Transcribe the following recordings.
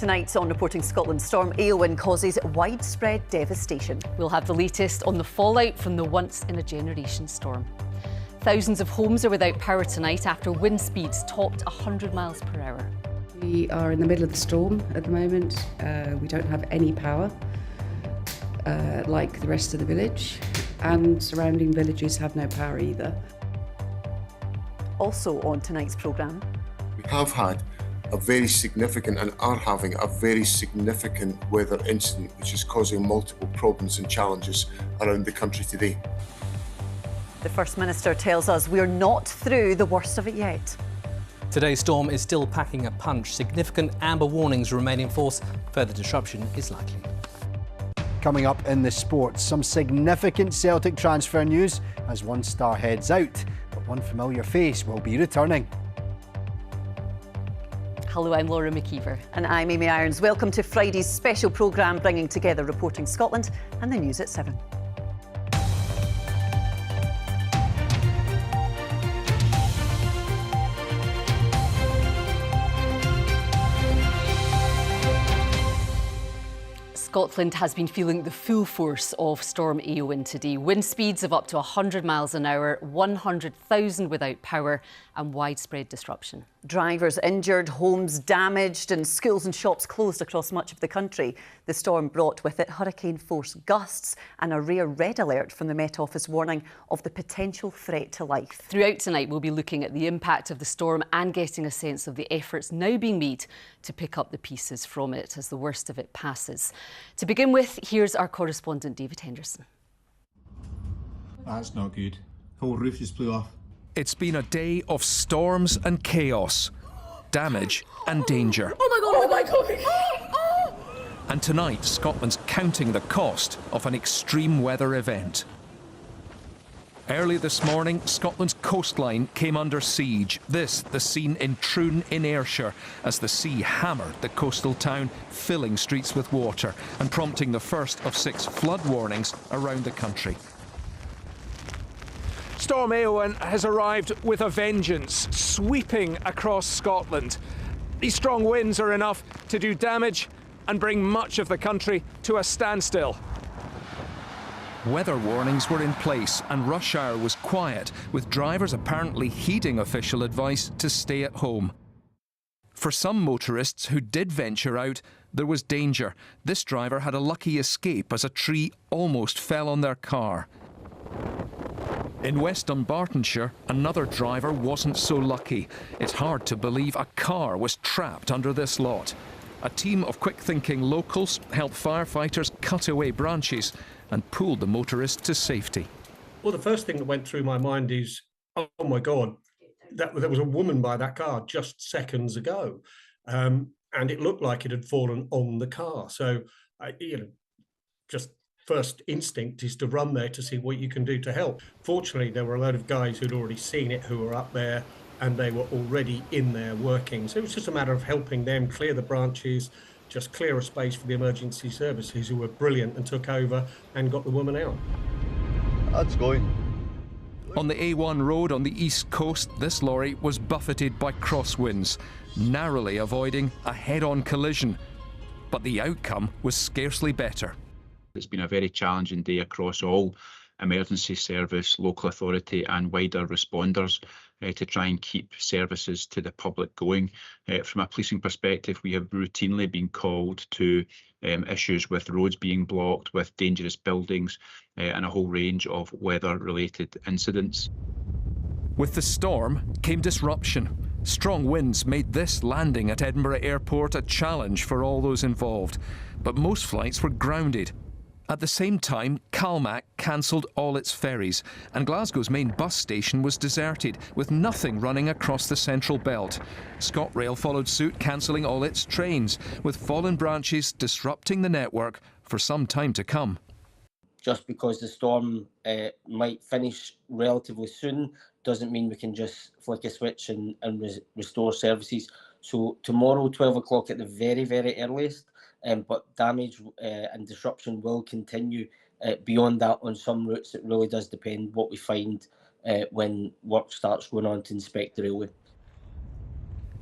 Tonight on Reporting Scotland, Storm Éowyn causes widespread devastation. We'll have the latest on the fallout from the once-in-a-generation storm. Thousands of homes are without power tonight after wind speeds topped 100 miles per hour. We are in the middle of the storm at the moment. We don't have any power, like the rest of the village, and surrounding villages have no power either. Also on tonight's programme. We have had a very significant and are having a very significant weather incident which is causing multiple problems and challenges around the country today. The First Minister tells us we're not through the worst of it yet. Today's storm is still packing a punch. Significant amber warnings remain in force. Further disruption is likely. Coming up in the sports, some significant Celtic transfer news as one star heads out, but one familiar face will be returning. Hello, I'm Laura McKeever. And I'm Amy Irons. Welcome to Friday's special programme bringing together Reporting Scotland and the news at 7. Scotland has been feeling the full force of Storm Éowyn today. Wind speeds of up to 100 miles an hour, 100,000 without power and widespread disruption. Drivers injured, homes damaged and schools and shops closed across much of the country. The storm brought with it hurricane-force gusts and a rare red alert from the Met Office warning of the potential threat to life. Throughout tonight, we'll be looking at the impact of the storm and getting a sense of the efforts now being made to pick up the pieces from it as the worst of it passes. To begin with, here's our correspondent David Henderson. That's not good. The whole roof just blew off. It's been a day of storms and chaos, damage and danger. Oh my God, oh my God! And tonight, Scotland's counting the cost of an extreme weather event. Early this morning, Scotland's coastline came under siege. This, the scene in Troon in Ayrshire, as the sea hammered the coastal town, filling streets with water and prompting the first of 6 flood warnings around the country. Storm Éowyn has arrived with a vengeance, sweeping across Scotland. These strong winds are enough to do damage and bring much of the country to a standstill. Weather warnings were in place and rush hour was quiet, with drivers apparently heeding official advice to stay at home. For some motorists who did venture out, there was danger. This driver had a lucky escape as a tree almost fell on their car. In West Dunbartonshire, another driver wasn't so lucky. It's hard to believe a car was trapped under this lot. A team of quick-thinking locals helped firefighters cut away branches and pulled the motorist to safety. Well, the first thing that went through my mind is, oh my God, there was a woman by that car just seconds ago. And it looked like it had fallen on the car. So, just first instinct is to run there to see what you can do to help. Fortunately, there were a load of guys who'd already seen it who were up there and they were already in there working. So it was just a matter of helping them clear the branches, just clear a space for the emergency services who were brilliant and took over and got the woman out. That's going. On the A1 road on the east coast, this lorry was buffeted by crosswinds, narrowly avoiding a head-on collision. But the outcome was scarcely better. It's been a very challenging day across all emergency service, local authority and wider responders to try and keep services to the public going. From a policing perspective, we have routinely been called to issues with roads being blocked, with dangerous buildings and a whole range of weather-related incidents. With the storm came disruption. Strong winds made this landing at Edinburgh Airport a challenge for all those involved, but most flights were grounded. At the same time, Calmac cancelled all its ferries, and Glasgow's main bus station was deserted, with nothing running across the central belt. ScotRail followed suit, cancelling all its trains, with fallen branches disrupting the network for some time to come. Just because the storm might finish relatively soon doesn't mean we can just flick a switch and restore services. So tomorrow, 12 o'clock at the very, very earliest, but damage and disruption will continue beyond that on some routes. It really does depend what we find when work starts going on to inspect the railway.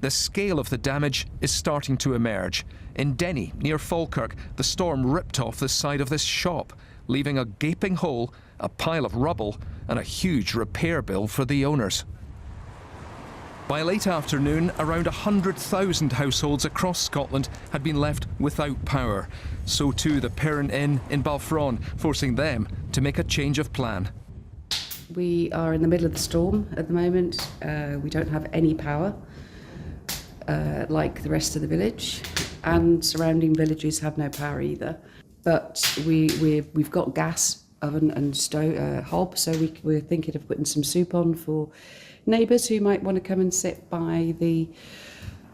The scale of the damage is starting to emerge. In Denny, near Falkirk, the storm ripped off the side of this shop, leaving a gaping hole, a pile of rubble, and a huge repair bill for the owners. By late afternoon, around 100,000 households across Scotland had been left without power. So too the Parent Inn in Balfron, forcing them to make a change of plan. We are in the middle of the storm at the moment. We don't have any power, like the rest of the village, and surrounding villages have no power either. But we've got gas oven and stove, hob, so we're thinking of putting some soup on for neighbours who might want to come and sit by the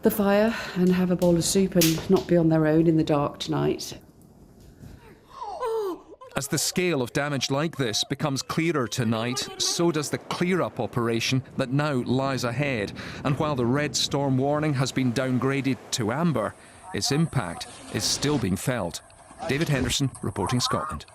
fire and have a bowl of soup and not be on their own in the dark tonight. As the scale of damage like this becomes clearer tonight, so does the clear-up operation that now lies ahead. And while the red storm warning has been downgraded to amber, its impact is still being felt. David Henderson, reporting Scotland.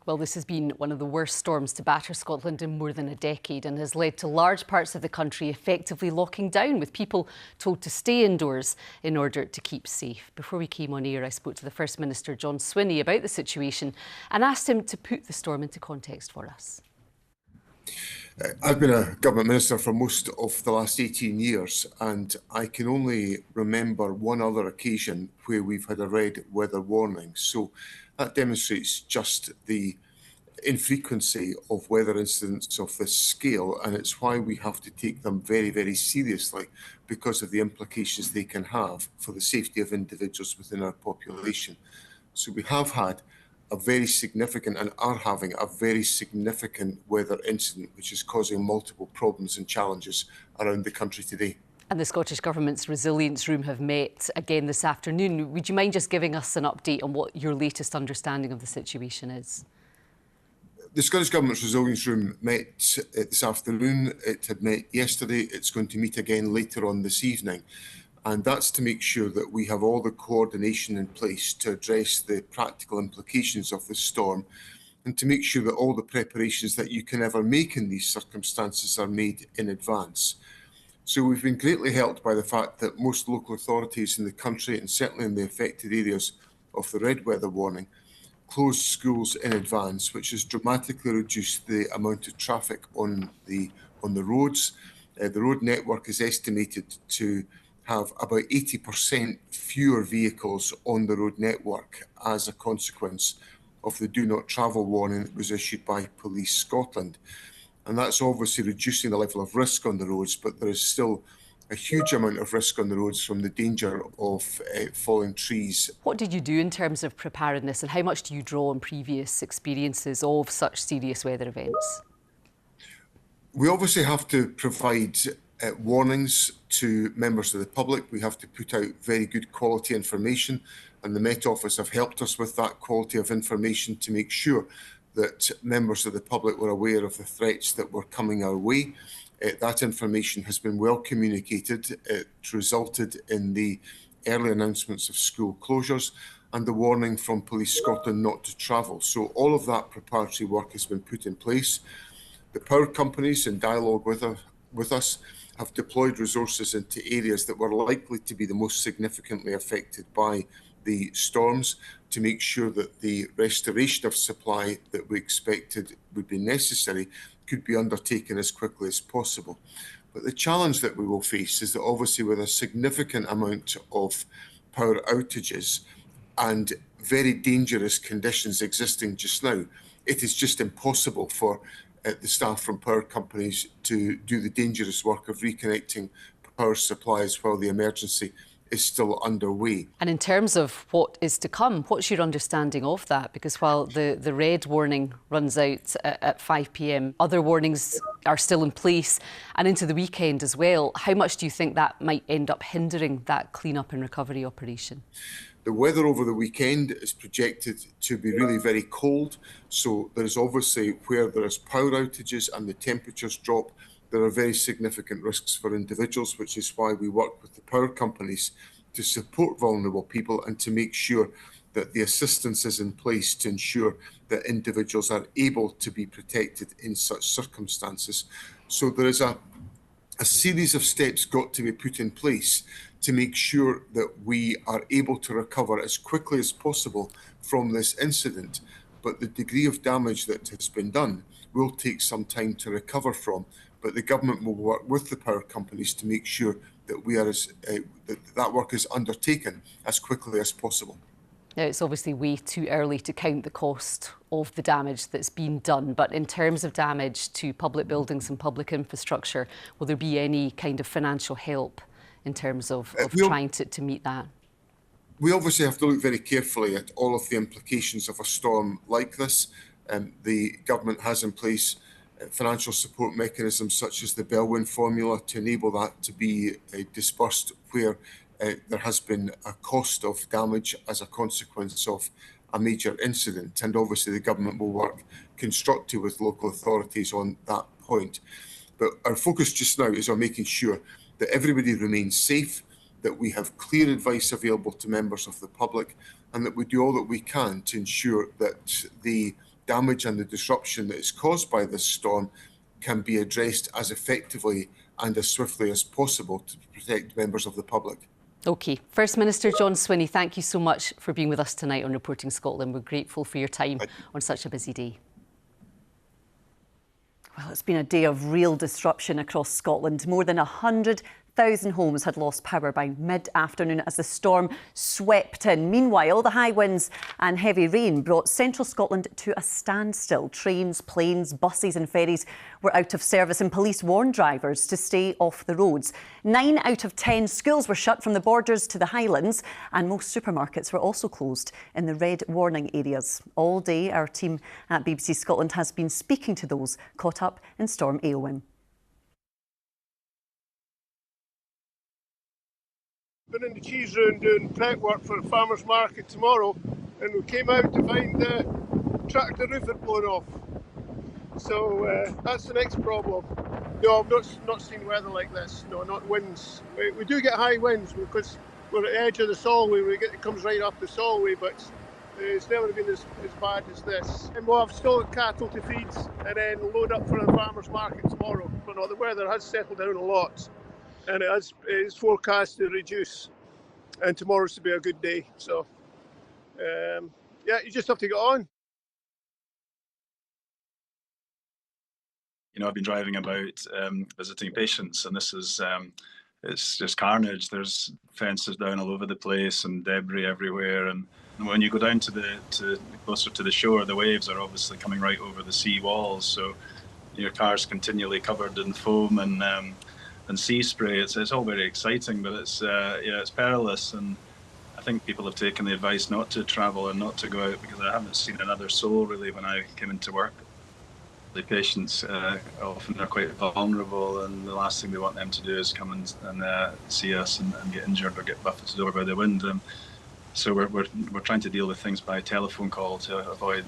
Well, this has been one of the worst storms to batter Scotland in more than a decade and has led to large parts of the country effectively locking down, with people told to stay indoors in order to keep safe. Before we came on air, I spoke to the First Minister, John Swinney, about the situation and asked him to put the storm into context for us. I've been a government minister for most of the last 18 years, and I can only remember one other occasion where we've had a red weather warning. So that demonstrates just the infrequency of weather incidents of this scale, and it's why we have to take them very, very seriously, because of the implications they can have for the safety of individuals within our population. So we have had a very significant, and are having a very significant weather incident, which is causing multiple problems and challenges around the country today. And the Scottish Government's Resilience Room have met again this afternoon. Would you mind just giving us an update on what your latest understanding of the situation is? The Scottish Government's Resilience Room met this afternoon. It had met yesterday. It's going to meet again later on this evening. And that's to make sure that we have all the coordination in place to address the practical implications of this storm, and to make sure that all the preparations that you can ever make in these circumstances are made in advance. So we've been greatly helped by the fact that most local authorities in the country, and certainly in the affected areas of the red weather warning, closed schools in advance, which has dramatically reduced the amount of traffic on the roads. The road network is estimated to have about 80% fewer vehicles on the road network as a consequence of the do not travel warning that was issued by Police Scotland. And that's obviously reducing the level of risk on the roads, but there is still a huge amount of risk on the roads from the danger of falling trees. What did you do in terms of preparedness, and how much do you draw on previous experiences of such serious weather events? We obviously have to provide warnings to members of the public. We have to put out very good quality information, and the Met Office have helped us with that quality of information to make sure that members of the public were aware of the threats that were coming our way. That information has been well communicated. It resulted in the early announcements of school closures and the warning from Police Scotland not to travel. So all of that preparatory work has been put in place. The power companies, in dialogue with us, have deployed resources into areas that were likely to be the most significantly affected by the storms, to make sure that the restoration of supply that we expected would be necessary could be undertaken as quickly as possible. But the challenge that we will face is that obviously with a significant amount of power outages and very dangerous conditions existing just now, it is just impossible for the staff from power companies to do the dangerous work of reconnecting power supplies while the emergency is still underway. And in terms of what is to come, what's your understanding of that? Because while the red warning runs out at 5 p.m, other warnings are still in place and into the weekend as well. How much do you think that might end up hindering that clean-up and recovery operation? The weather over the weekend is projected to be really very cold. So there is obviously, where there is power outages and the temperatures drop, there are very significant risks for individuals, which is why we work with the power companies to support vulnerable people and to make sure that the assistance is in place to ensure that individuals are able to be protected in such circumstances. So there is a a series of steps got to be put in place to make sure that we are able to recover as quickly as possible from this incident. But the degree of damage that has been done will take some time to recover from. But the government will work with the power companies to make sure that we are that work is undertaken as quickly as possible. Now, it's obviously way too early to count the cost of the damage that's been done, but in terms of damage to public buildings and public infrastructure, will there be any kind of financial help in terms of trying to meet that? We obviously have to look very carefully at all of the implications of a storm like this. The government has in place financial support mechanisms such as the Bellwin formula to enable that to be disbursed where there has been a cost of damage as a consequence of a major incident. And obviously the government will work constructively with local authorities on that point. But our focus just now is on making sure that everybody remains safe, that we have clear advice available to members of the public, and that we do all that we can to ensure that the damage and the disruption that is caused by this storm can be addressed as effectively and as swiftly as possible to protect members of the public. OK. First Minister John Swinney, thank you so much for being with us tonight on Reporting Scotland. We're grateful for your time on such a busy day. Well, it's been a day of real disruption across Scotland. More than 100,000 homes had lost power by mid-afternoon as the storm swept in. Meanwhile, the high winds and heavy rain brought central Scotland to a standstill. Trains, planes, buses and ferries were out of service and police warned drivers to stay off the roads. 9 out of 10 schools were shut from the Borders to the Highlands, and most supermarkets were also closed in the red warning areas. All day, our team at BBC Scotland has been speaking to those caught up in Storm Ailwyn. Been in the cheese room doing prep work for the farmers market tomorrow, and we came out to find the tractor roof had blown off. So that's the next problem. No, I've not seen weather like this. No, not winds. We do get high winds because we're at the edge of the Solway. It comes right off the Solway, but it's never been as bad as this. And we'll have still cattle to feed and then load up for the farmers market tomorrow. But no, the weather has settled down a lot, and it is forecast to reduce, and tomorrow's to be a good day. So yeah, you just have to get on. You know, I've been driving about visiting patients, and this is it's just carnage. There's fences down all over the place and debris everywhere, and when you go down to closer to the shore, the waves are obviously coming right over the sea walls, so your car's continually covered in foam and sea spray. It's all very exciting, but it's yeah, it's perilous, and I think people have taken the advice not to travel and not to go out, because I haven't seen another soul really when I came into work. The patients often are quite vulnerable, and the last thing we want them to do is come and see us and get injured or get buffeted over by the wind. So we're trying to deal with things by telephone call to avoid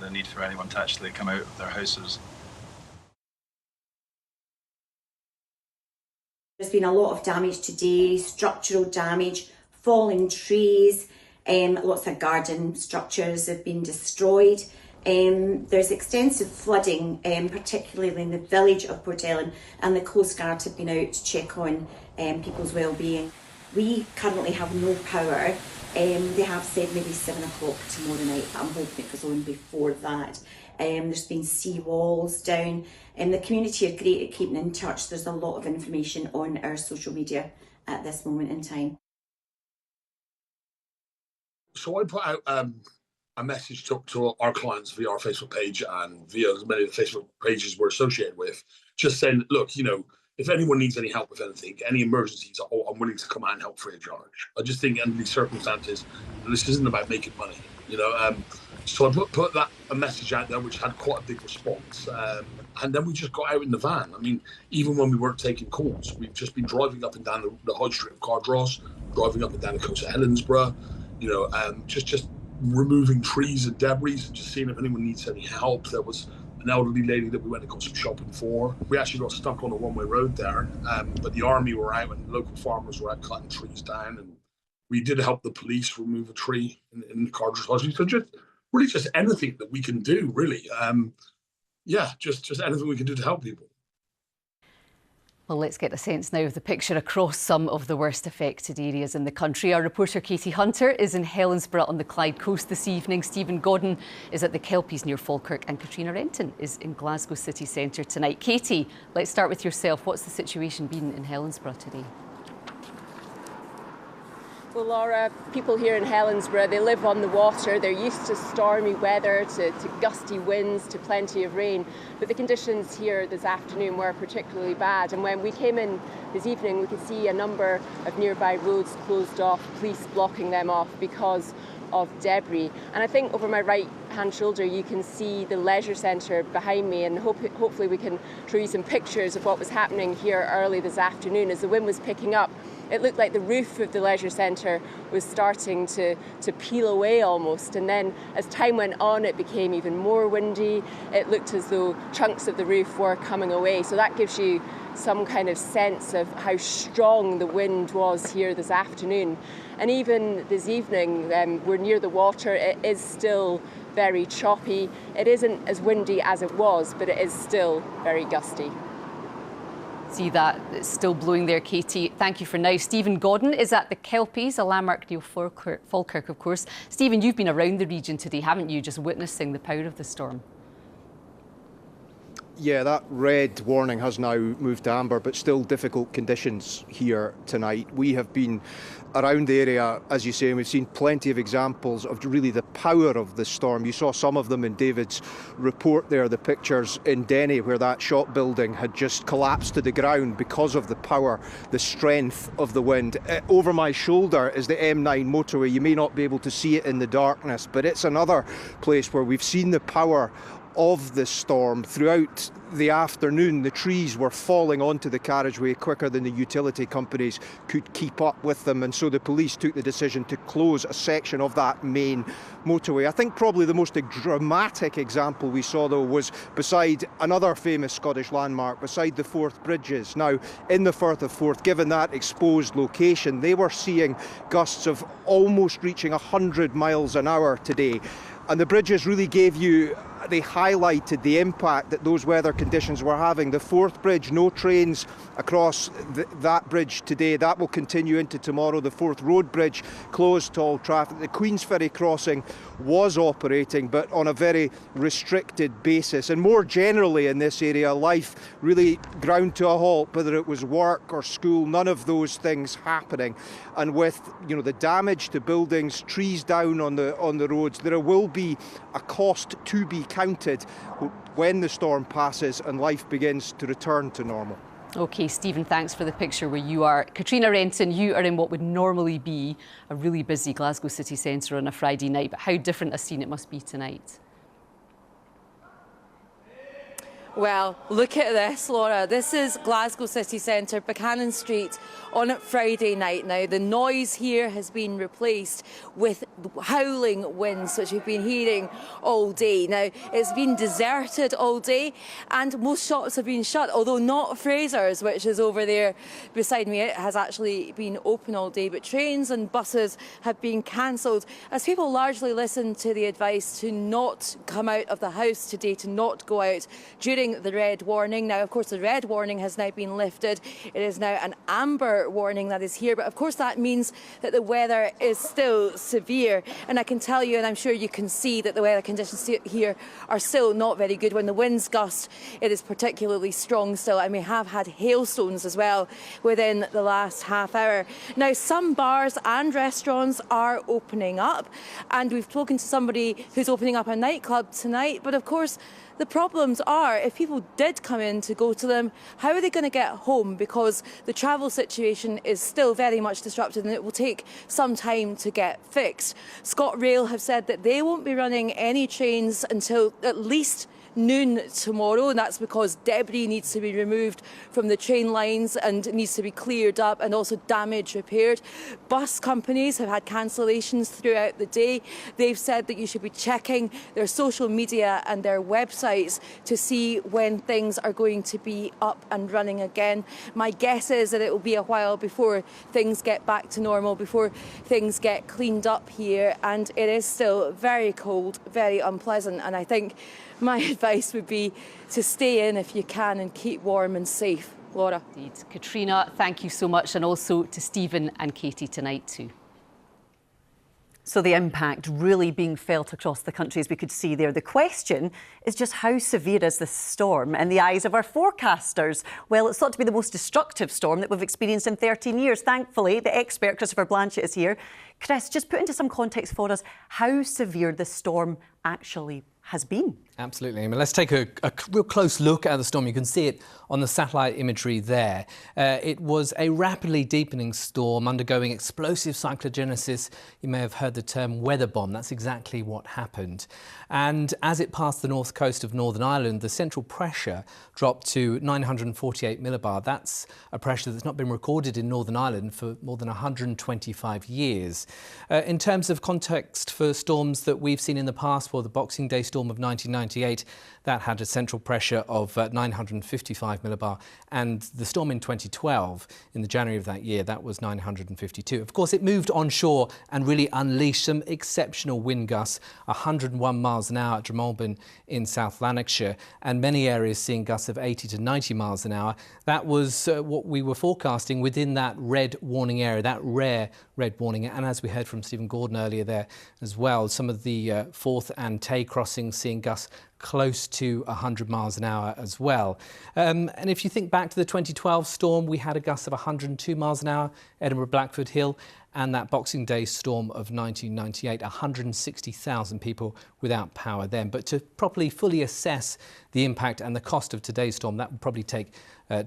the need for anyone to actually come out of their houses. There's been a lot of damage today, structural damage, falling trees, lots of garden structures have been destroyed. There's extensive flooding, particularly in the village of Portellen, and the Coast Guard have been out to check on people's well-being. We currently have no power. They have said maybe 7 o'clock tomorrow night, but I'm hoping it goes on before that. There's been sea walls down. The community are great at keeping in touch. There's a lot of information on our social media at this moment in time. So I put out a message to our clients via our Facebook page and via as many of the Facebook pages we're associated with, just saying, look, you know, if anyone needs any help with anything, any emergencies, I'm willing to come out and help free of charge. I just think under these circumstances, this isn't about making money, you know. So I put a message out there which had quite a big response. And then we just got out in the van. I mean, even when we weren't taking calls, we've just been driving up and down the high street of Cardross, driving up and down the coast of Helensburgh, you know, just removing trees and debris and just seeing if anyone needs any help. There was an elderly lady that we went and got some shopping for. We actually got stuck on a one-way road there, but the army were out and local farmers were out cutting trees down, and we did help the police remove a tree in the Cardross High Street. So just anything that we can do, really. Yeah, just anything we can do to help people. Well, let's get a sense now of the picture across some of the worst affected areas in the country. Our reporter Katie Hunter is in Helensburgh on the Clyde coast this evening. Stephen Gordon is at the Kelpies near Falkirk, and Katrina Renton is in Glasgow city centre tonight. Katie, let's start with yourself. What's the situation been in Helensburgh today? Well, Laura, people here in Helensburgh, they live on the water. They're used to stormy weather, to gusty winds, to plenty of rain. But the conditions here this afternoon were particularly bad. And when we came in this evening, we could see a number of nearby roads closed off, police blocking them off because of debris. And I think over my right-hand shoulder, you can see the leisure centre behind me, and hopefully we can show you some pictures of what was happening here early this afternoon. As the wind was picking up, it looked like the roof of the leisure centre was starting to peel away almost. And then as time went on, it became even more windy. It looked as though chunks of the roof were coming away. So that gives you some kind of sense of how strong the wind was here this afternoon. And even this evening, we're near the water. It is still very choppy. It isn't as windy as it was, but it is still very gusty. See that, it's still blowing there, Katie. Thank you for now. Stephen Gordon is at the Kelpies, a landmark near Falkirk, of course. Stephen, you've been around the region today, haven't you, just witnessing the power of the storm? Yeah, that red warning has now moved to amber, but still difficult conditions here tonight. We have been around the area, as you say, and we've seen plenty of examples of really the power of the storm. You saw some of them in David's report there, the pictures in Denny, where that shop building had just collapsed to the ground because of the power, the strength of the wind. Over my shoulder is the M9 motorway. You may not be able to see it in the darkness, but it's another place where we've seen the power of the storm throughout the afternoon. The trees were falling onto the carriageway quicker than the utility companies could keep up with them, and so the police took the decision to close a section of that main motorway. I think probably the most dramatic example we saw, though, was beside another famous Scottish landmark, beside the Forth Bridges. Now, in the Firth of Forth, given that exposed location, they were seeing gusts of almost reaching 100 miles an hour today. And the bridges really they highlighted the impact that those weather conditions were having. The Forth Bridge, no trains across that bridge today. That will continue into tomorrow. The Forth Road Bridge closed to all traffic. The Queensferry crossing was operating, but on a very restricted basis. And more generally in this area, life really ground to a halt, whether it was work or school, none of those things happening. And with the damage to buildings, trees down on the roads, there will be a cost to be counted when the storm passes and life begins to return to normal. OK, Stephen, thanks for the picture where you are. Katrina Renton, you are in what would normally be a really busy Glasgow city centre on a Friday night, but how different a scene it must be tonight. Well, look at this, Laura. This is Glasgow city centre, Buchanan Street, on Friday night. Now, the noise here has been replaced with howling winds, which we've been hearing all day. Now, it's been deserted all day, and most shops have been shut, although not Fraser's, which is over there beside me. It has actually been open all day, but trains and buses have been cancelled as people largely listen to the advice to not come out of the house today, to not go out during the red warning. Now, of course, the red warning has now been lifted. It is now an amber warning that is here, but of course that means that the weather is still severe. And I can tell you, and I'm sure you can see, that the weather conditions here are still not very good. When the winds gust, it is particularly strong still, and we have had hailstones as well within the last half hour. Now, some bars and restaurants are opening up, and we've spoken to somebody who's opening up a nightclub tonight, but of course the problems are, if people did come in to go to them, how are they going to get home? Because the travel situation is still very much disrupted and it will take some time to get fixed. ScotRail have said that they won't be running any trains until at least noon tomorrow, and that's because debris needs to be removed from the train lines and needs to be cleared up, and also damage repaired. Bus companies have had cancellations throughout the day. They've said that you should be checking their social media and their websites to see when things are going to be up and running again. My guess is that it will be a while before things get back to normal, before things get cleaned up here, and it is still very cold, very unpleasant, and I think my advice would be to stay in if you can and keep warm and safe. Laura. Indeed. Katrina, thank you so much, and also to Stephen and Katie tonight too. So the impact really being felt across the country, as we could see there. The question is just how severe is this storm in the eyes of our forecasters? Well, it's thought to be the most destructive storm that we've experienced in 13 years. Thankfully, the expert Christopher Blanchett is here. Chris, just put into some context for us how severe the storm actually has been. Absolutely. I mean, let's take a real close look at the storm. You can see it on the satellite imagery there. It was a rapidly deepening storm undergoing explosive cyclogenesis. You may have heard the term weather bomb. That's exactly what happened. And as it passed the north coast of Northern Ireland, the central pressure dropped to 948 millibar. That's a pressure that's not been recorded in Northern Ireland for more than 125 years. In terms of context for storms that we've seen in the past, well, the Boxing Day storm of 1998, that had a central pressure of 955 millibar, and the storm in 2012, in the January of that year, that was 952. Of course, it moved onshore and really unleashed some exceptional wind gusts, 101 miles an hour at Dromolban in South Lanarkshire, and many areas seeing gusts of 80 to 90 miles an hour. That was what we were forecasting within that red warning area, that rare red warning. And as we heard from Stephen Gordon earlier there as well, some of the Forth and Tay crossings seeing gusts close to 100 miles an hour as well. And if you think back to the 2012 storm, we had a gust of 102 miles an hour, Edinburgh Blackford Hill, and that Boxing Day storm of 1998, 160,000 people without power then. But to properly, fully assess the impact and the cost of today's storm, that would probably take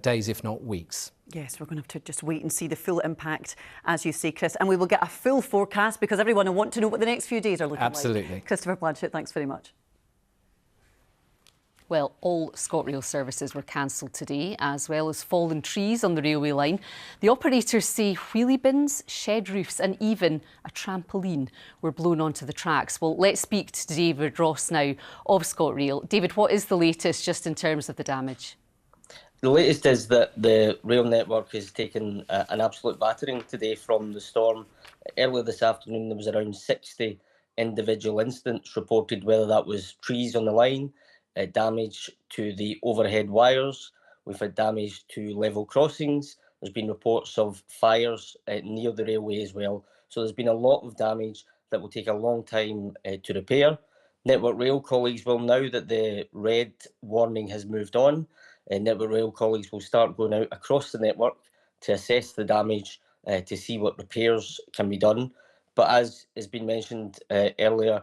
days, if not weeks. Yes, we're going to have to just wait and see the full impact, as you say, Chris. And we will get a full forecast because everyone will want to know what the next few days are looking like. Absolutely. Christopher Blanchett, thanks very much. Well, all ScotRail services were cancelled today, as well as fallen trees on the railway line. The operators say wheelie bins, shed roofs and even a trampoline were blown onto the tracks. Well, let's speak to David Ross now of ScotRail. David, what is the latest just in terms of the damage? The latest is that the rail network has taken an absolute battering today from the storm. Earlier this afternoon, there was around 60 individual incidents reported, whether that was trees on the line, damage to the overhead wires. We've had damage to level crossings. There's been reports of fires near the railway as well. So there's been a lot of damage that will take a long time to repair. Network Rail colleagues will, now that the red warning has moved on, Network Rail colleagues will start going out across the network to assess the damage, to see what repairs can be done. But as has been mentioned earlier,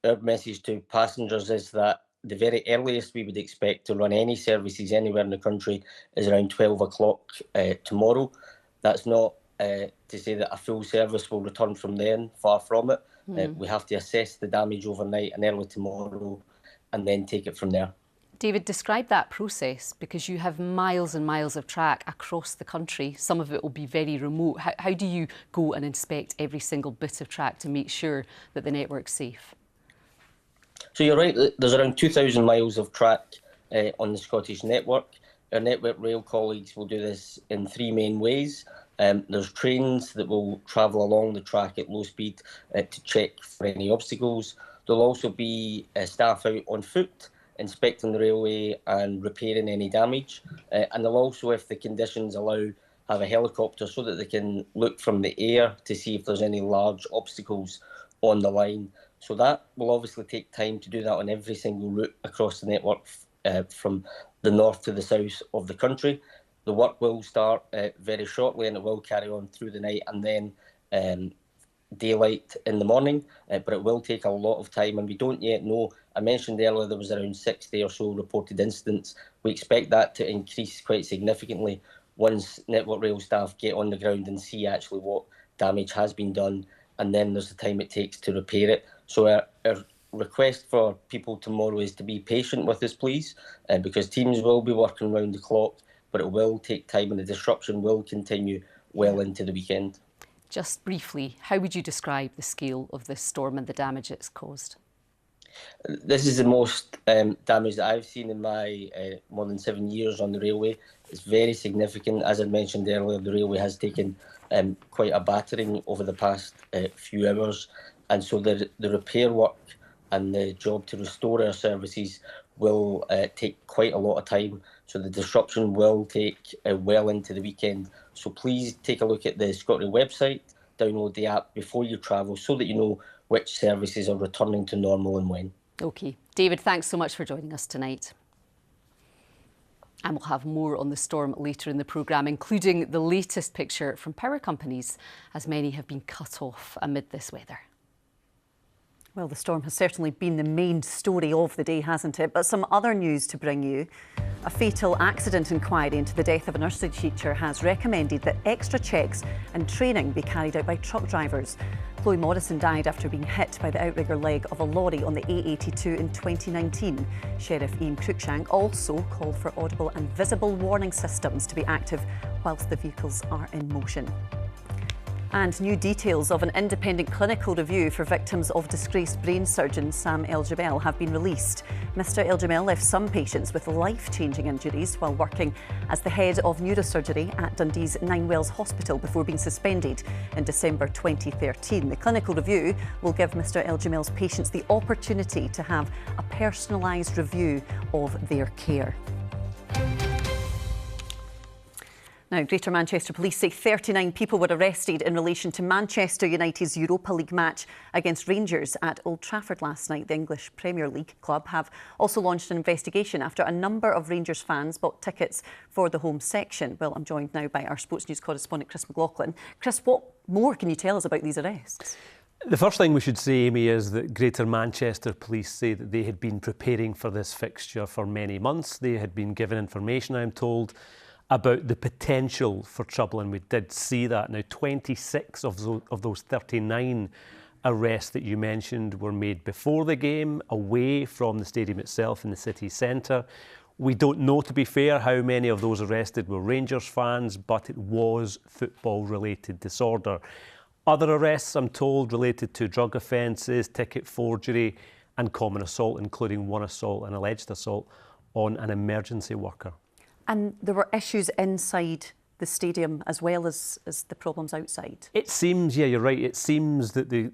our message to passengers is that the very earliest we would expect to run any services anywhere in the country is around 12 o'clock tomorrow. That's not to say that a full service will return from then, far from it. We have to assess the damage overnight and early tomorrow and then take it from there. David, describe that process, because you have miles and miles of track across the country. Some of it will be very remote. How do you go and inspect every single bit of track to make sure that the network's safe? So you're right, there's around 2,000 miles of track on the Scottish network. Our Network Rail colleagues will do this in three main ways. There's trains that will travel along the track at low speed to check for any obstacles. There'll also be staff out on foot inspecting the railway and repairing any damage. And they'll also, if the conditions allow, have a helicopter so that they can look from the air to see if there's any large obstacles on the line. So that will obviously take time to do that on every single route across the network from the north to the south of the country. The work will start very shortly and it will carry on through the night and then daylight in the morning, but it will take a lot of time and we don't yet know. I mentioned earlier there was around 60 or so reported incidents. We expect that to increase quite significantly once Network Rail staff get on the ground and see actually what damage has been done, and then there's the time it takes to repair it. So our request for people tomorrow is to be patient with us, please, because teams will be working around the clock, but it will take time and the disruption will continue well into the weekend. Just briefly, how would you describe the scale of this storm and the damage it's caused? This is the most damage that I've seen in my more than 7 years on the railway. It's very significant. As I mentioned earlier, the railway has taken quite a battering over the past few hours. And so the repair work and the job to restore our services will take quite a lot of time. So the disruption will take well into the weekend. So please take a look at the ScotRail website, download the app before you travel so that you know which services are returning to normal and when. OK. David, thanks so much for joining us tonight. And we'll have more on the storm later in the programme, including the latest picture from power companies, as many have been cut off amid this weather. Well, the storm has certainly been the main story of the day, hasn't it? But some other news to bring you. A fatal accident inquiry into the death of a nursery teacher has recommended that extra checks and training be carried out by truck drivers. Chloe Morrison died after being hit by the outrigger leg of a lorry on the A82 in 2019. Sheriff Ian Cruikshank also called for audible and visible warning systems to be active whilst the vehicles are in motion. And new details of an independent clinical review for victims of disgraced brain surgeon Sam El-Jamel have been released. Mr El-Jamel left some patients with life-changing injuries while working as the head of neurosurgery at Dundee's Ninewells Hospital before being suspended in December 2013. The clinical review will give Mr El-Jamel's patients the opportunity to have a personalised review of their care. Now, Greater Manchester Police say 39 people were arrested in relation to Manchester United's Europa League match against Rangers at Old Trafford last night. The English Premier League club have also launched an investigation after a number of Rangers fans bought tickets for the home section. Well, I'm joined now by our sports news correspondent, Chris McLaughlin. Chris, what more can you tell us about these arrests? The first thing we should say, Amy, is that Greater Manchester Police say that they had been preparing for this fixture for many months. They had been given information, I'm told, about the potential for trouble, and we did see that. Now, 26 of those 39 arrests that you mentioned were made before the game, away from the stadium itself in the city centre. We don't know, to be fair, how many of those arrested were Rangers fans, but it was football-related disorder. Other arrests, I'm told, related to drug offences, ticket forgery and common assault, including one assault, an alleged assault, on an emergency worker. And there were issues inside the stadium as well as the problems outside. It seems, yeah, you're right. It seems that the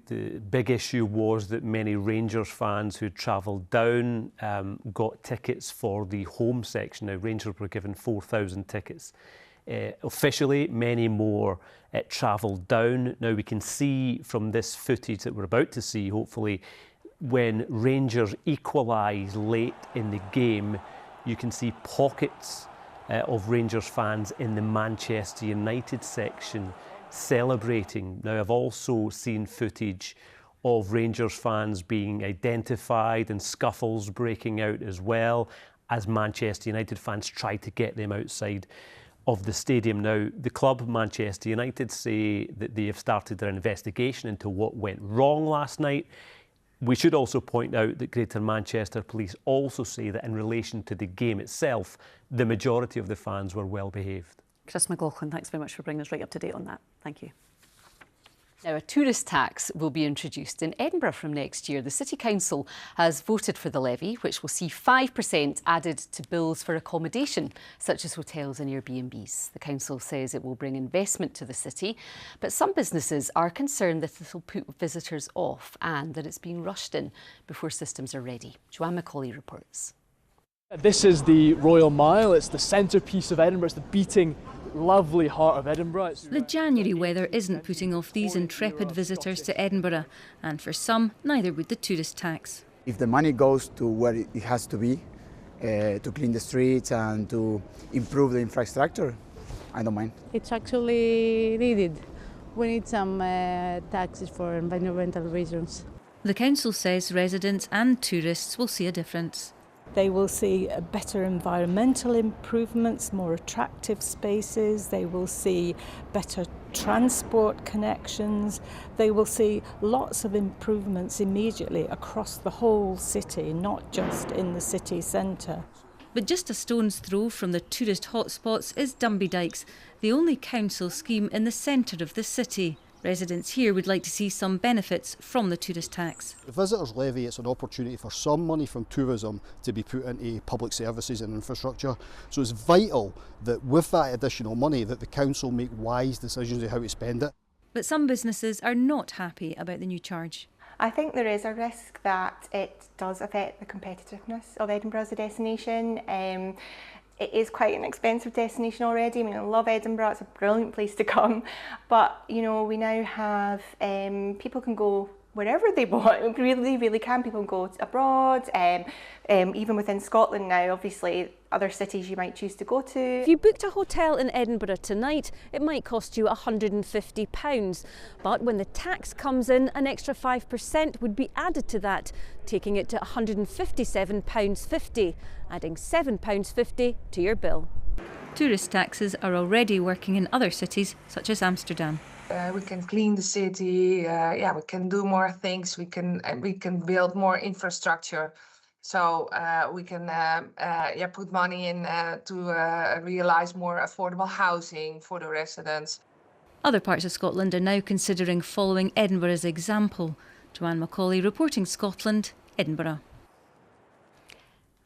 big issue was that many Rangers fans who travelled down got tickets for the home section. Now, Rangers were given 4,000 tickets. Officially, many more travelled down. Now, we can see from this footage that we're about to see, hopefully, when Rangers equalise late in the game, you can see pockets of Rangers fans in the Manchester United section celebrating. Now, I've also seen footage of Rangers fans being identified and scuffles breaking out as well as Manchester United fans try to get them outside of the stadium. Now, the club, Manchester United, say that they have started their investigation into what went wrong last night. We should also point out that Greater Manchester Police also say that in relation to the game itself, the majority of the fans were well behaved. Chris McLaughlin, thanks very much for bringing us right up to date on that. Thank you. Now, a tourist tax will be introduced in Edinburgh from next year. The City Council has voted for the levy, which will see 5% added to bills for accommodation, such as hotels and Airbnbs. The council says it will bring investment to the city, but some businesses are concerned that this will put visitors off and that it's being rushed in before systems are ready. Joanne Macaulay reports. This is the Royal Mile. It's the centrepiece of Edinburgh. It's the beating, lovely heart of Edinburgh. The January weather isn't putting off these intrepid visitors to Edinburgh, and for some, neither would the tourist tax. If the money goes to where it has to be, to clean the streets and to improve the infrastructure, I don't mind. It's actually needed. We need some taxes for environmental reasons. The council says residents and tourists will see a difference. They will see better environmental improvements, more attractive spaces. They will see better transport connections. They will see lots of improvements immediately across the whole city, not just in the city centre. But just a stone's throw from the tourist hotspots is Dunby Dykes, the only council scheme in the centre of the city. Residents here would like to see some benefits from the tourist tax. The visitors levy, it's an opportunity for some money from tourism to be put into public services and infrastructure. So it's vital that with that additional money that the council make wise decisions on how to spend it. But some businesses are not happy about the new charge. I think there is a risk that it does affect the competitiveness of Edinburgh as a destination. it is quite an expensive destination already. I mean, I love Edinburgh, it's a brilliant place to come. But, you know, we now have, people can go wherever they want, really can. People can go abroad, even within Scotland now, obviously, other cities you might choose to go to. If you booked a hotel in Edinburgh tonight, it might cost you £150. But when the tax comes in, an extra 5% would be added to that, taking it to £157.50, adding £7.50 to your bill. Tourist taxes are already working in other cities, such as Amsterdam. We can clean the city. We can do more things. We can build more infrastructure. So we can put money in to realize more affordable housing for the residents. Other parts of Scotland are now considering following Edinburgh's example. Joanne Macaulay reporting Scotland, Edinburgh.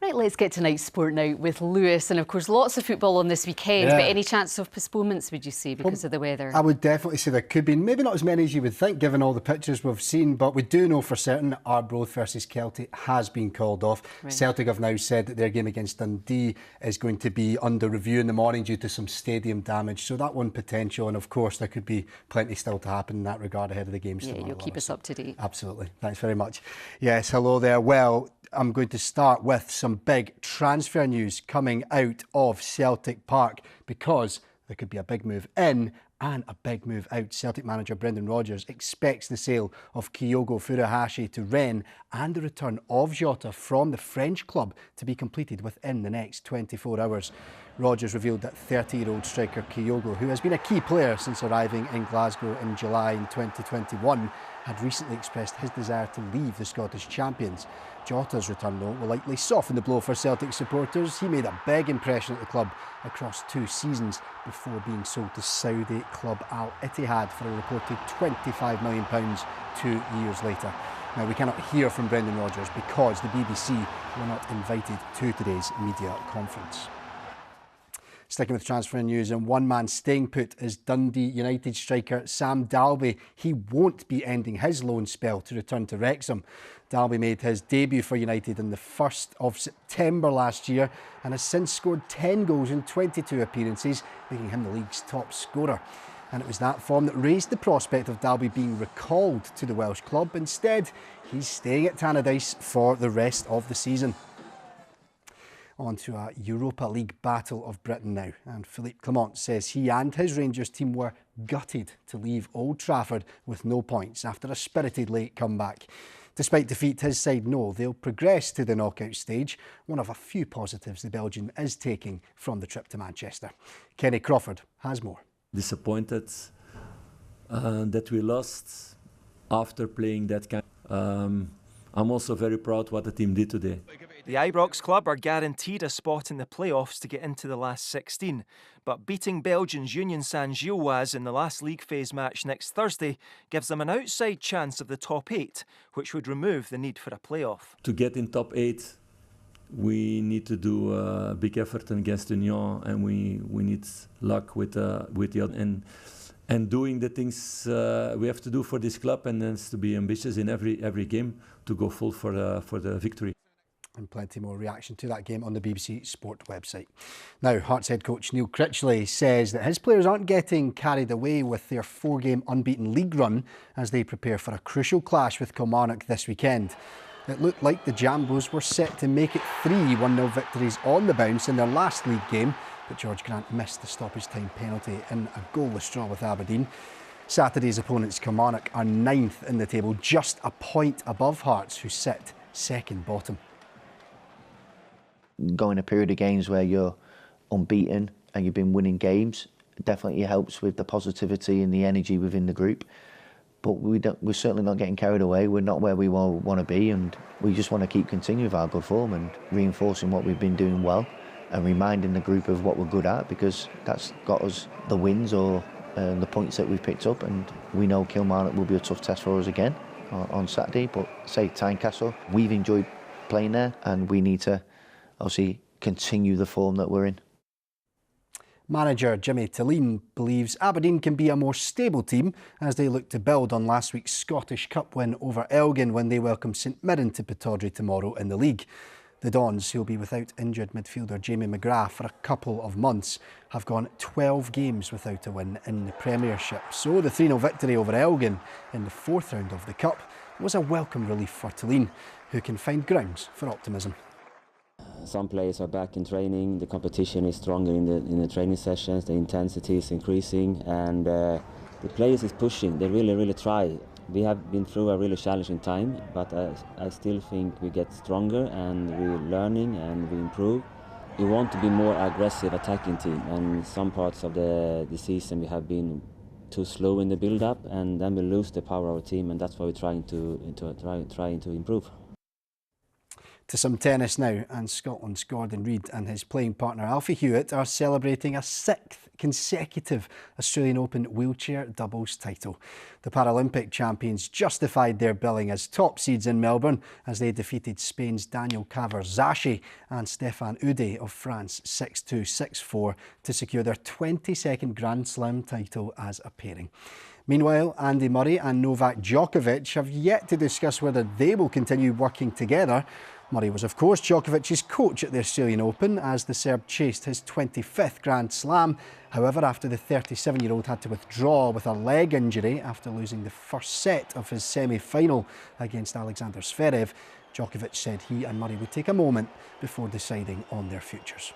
Right, let's get tonight's sport now with Lewis. And of course, lots of football on this weekend, but any chance of postponements, would you say, because of the weather? I would definitely say there could be. Maybe not as many as you would think, given all the pictures we've seen, but we do know for certain Arbroath versus Celtic has been called off. Right. Celtic have now said that their game against Dundee is going to be under review in the morning due to some stadium damage. So that one potential, and of course there could be plenty still to happen in that regard ahead of the games tomorrow. You'll keep us up to date. Absolutely. Thanks very much. Yes, hello there. Well, I'm going to start with some big transfer news coming out of Celtic Park, because there could be a big move in and a big move out. Celtic manager Brendan Rodgers expects the sale of Kyogo Furuhashi to Rennes and the return of Jota from the French club to be completed within the next 24 hours. Rodgers revealed that 30-year-old striker Kyogo, who has been a key player since arriving in Glasgow in July in 2021, had recently expressed his desire to leave the Scottish champions. Jota's return, though, will likely soften the blow for Celtic supporters. He made a big impression at the club across 2 seasons before being sold to Saudi club Al Ittihad for a reported £25 million 2 years later. Now, we cannot hear from Brendan Rodgers because the BBC were not invited to today's media conference. Sticking with transfer news, and one man staying put is Dundee United striker Sam Dalby. He won't be ending his loan spell to return to Wrexham. Dalby made his debut for United on the 1st of September last year and has since scored 10 goals in 22 appearances, making him the league's top scorer. And it was that form that raised the prospect of Dalby being recalled to the Welsh club. Instead, he's staying at Tannadice for the rest of the season. On to a Europa League battle of Britain now, and Philippe Clement says he and his Rangers team were gutted to leave Old Trafford with no points after a spirited late comeback. Despite defeat, his side know they'll progress to the knockout stage, one of a few positives the Belgian is taking from the trip to Manchester. Kenny Crawford has more. Disappointed that we lost after playing that game. I'm also very proud what the team did today. The Ibrox club are guaranteed a spot in the playoffs to get into the last 16, but beating Belgians Union Saint-Gilloise in the last league phase match next Thursday gives them an outside chance of the top 8, which would remove the need for a playoff. To get in top 8, we need to do a big effort against Union, and we need luck with the other. And doing the things we have to do for this club, and then to be ambitious in every game to go full for the victory. And plenty more reaction to that game on the BBC Sport website. Now, Hearts head coach Neil Critchley says that his players aren't getting carried away with their 4-game unbeaten league run as they prepare for a crucial clash with Kilmarnock this weekend. It looked like the Jambos were set to make it 3 1-0 victories on the bounce in their last league game, but George Grant missed the stoppage time penalty in a goalless draw with Aberdeen. Saturday's opponents, Kilmarnock, are 9th in the table, just a point above Hearts, who sit second bottom. Going a period of games where you're unbeaten and you've been winning games definitely helps with the positivity and the energy within the group. But we're certainly not getting carried away. We're not where we want to be, and we just want to keep continuing with our good form and reinforcing what we've been doing well and reminding the group of what we're good at, because that's got us the wins or the points that we've picked up. And we know Kilmarnock will be a tough test for us again on Saturday. But say Tynecastle, we've enjoyed playing there, and we need to obviously continue the form that we're in. Manager Jimmy Tilleen believes Aberdeen can be a more stable team as they look to build on last week's Scottish Cup win over Elgin when they welcome St Mirren to Pittodrie tomorrow in the league. The Dons, who will be without injured midfielder Jamie McGrath for a couple of months, have gone 12 games without a win in the Premiership. So the 3-0 victory over Elgin in the 4th round of the Cup was a welcome relief for Tulleen, who can find grounds for optimism. Some players are back in training, the competition is stronger in the training sessions, the intensity is increasing, and the players is pushing, they really try. We have been through a really challenging time, but I still think we get stronger and we're learning and we improve. We want to be more aggressive attacking team, and some parts of the season we have been too slow in the build-up, and then we lose the power of our team, and that's why we're trying to improve. To some tennis now, and Scotland's Gordon Reid and his playing partner Alfie Hewitt are celebrating a 6th consecutive Australian Open wheelchair doubles title. The Paralympic champions justified their billing as top seeds in Melbourne as they defeated Spain's Daniel Cavarzaschi and Stéphane Houdet of France 6-2, 6-4 to secure their 22nd Grand Slam title as a pairing. Meanwhile, Andy Murray and Novak Djokovic have yet to discuss whether they will continue working together. Murray was, of course, Djokovic's coach at the Australian Open as the Serb chased his 25th Grand Slam. However, after the 37-year-old had to withdraw with a leg injury after losing the first set of his semi-final against Alexander Zverev, Djokovic said he and Murray would take a moment before deciding on their futures.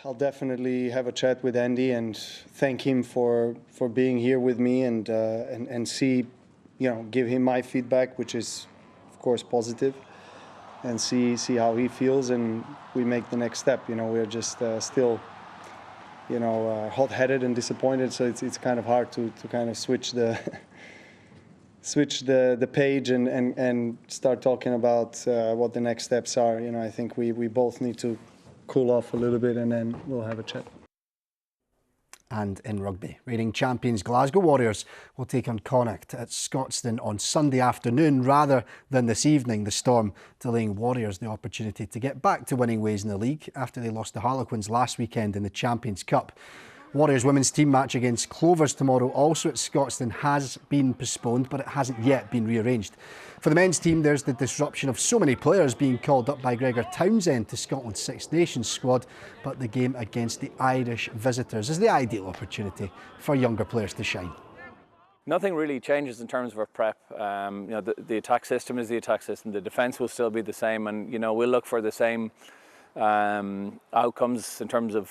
I'll definitely have a chat with Andy and thank him for being here with me and see, give him my feedback, which is, of course, positive. And see how he feels, and we make the next step. We're just still, hot-headed and disappointed. So it's kind of hard to kind of switch the page and start talking about what the next steps are. I think we both need to cool off a little bit, and then we'll have a chat. And in rugby, reigning champions Glasgow Warriors will take on Connacht at Scotstoun on Sunday afternoon rather than this evening, the Storm delaying Warriors the opportunity to get back to winning ways in the league after they lost to Harlequins last weekend in the Champions Cup. Warriors women's team match against Clovers tomorrow, also at Scotstoun, has been postponed, but it hasn't yet been rearranged. For the men's team, there's the disruption of so many players being called up by Gregor Townsend to Scotland's Six Nations squad, but the game against the Irish visitors is the ideal opportunity for younger players to shine. Nothing really changes in terms of our prep. The attack system is the attack system. The defence will still be the same, and we'll look for the same outcomes in terms of